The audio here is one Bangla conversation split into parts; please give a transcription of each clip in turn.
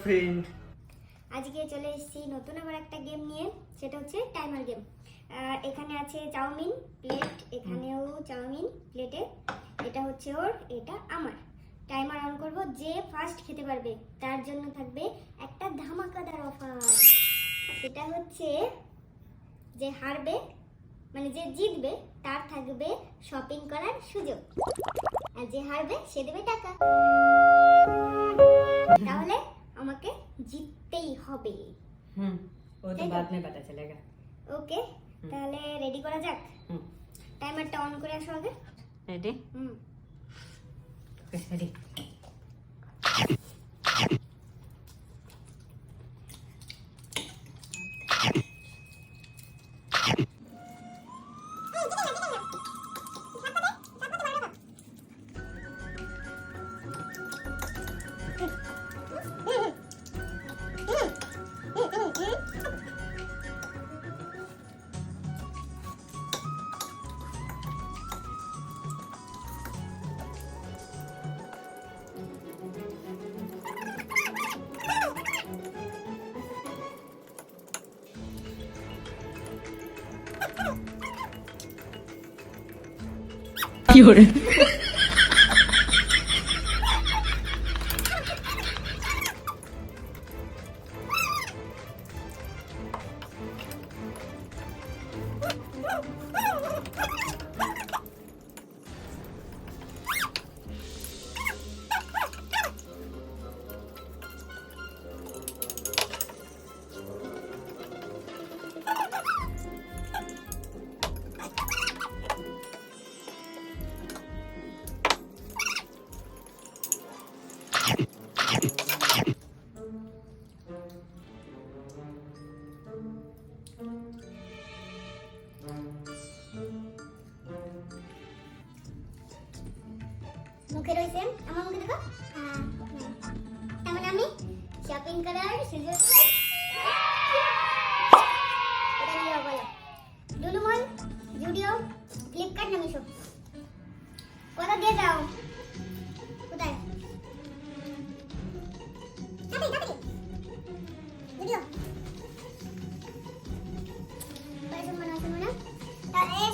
ফ্রেন্ড, আজকে চলে এসেছি নতুন আবার একটা গেম নিয়ে, সেটা হচ্ছে টাইমার গেম। এখানে আছে চাউমিন প্লেট, এখানেও চাউমিন প্লেটে, এটা হচ্ছে ওর, এটা আমার। টাইমার অন করব, যে ফার্স্ট খেতে পারবে তার জন্য থাকবে একটা ধামাকাদার অফার। সেটা হচ্ছে যে হারবে, মানে যে জিতবে তার থাকবে শপিং করার সুযোগ, আর যে হারবে সে দেবে টাকা। তাহলে আমাকে জিততেই হবে। वो तो बाद में पता चलेगा। ওকে, তাহলে রেডি করা যাক। টাইমারটা অন করে আসো আগে। रेडी? रेडी। Fiore. মুখে রয়েছে, আমার মুখে দেখো। তার মানে আমি শপিং করার সুযোগ পাই। এটা নিয়ে বলো, লুলু মল, জুডিও, ফ্লিপকার্ট না মিশো? কোথা দিয়ে যাও? কোথায়? জুডিও।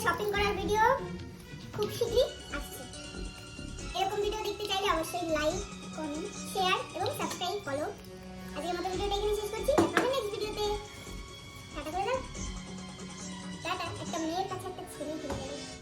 শপিং করার ভিডিও খুব শীঘ্রই আসছে। এরকম ভিডিও দেখতে চাইলে অবশ্যই লাইক, কমেন্ট, শেয়ার এবং সাবস্ক্রাইব, ফলো। আজকের মতো ভিডিওটা এখানে শেষ করছি। দেখা হবে নেক্সট ভিডিওতে। টাটা করে দাও। টাটা। একটা মেয়ের কাছে একটা ছেলে ফিরে যাবে।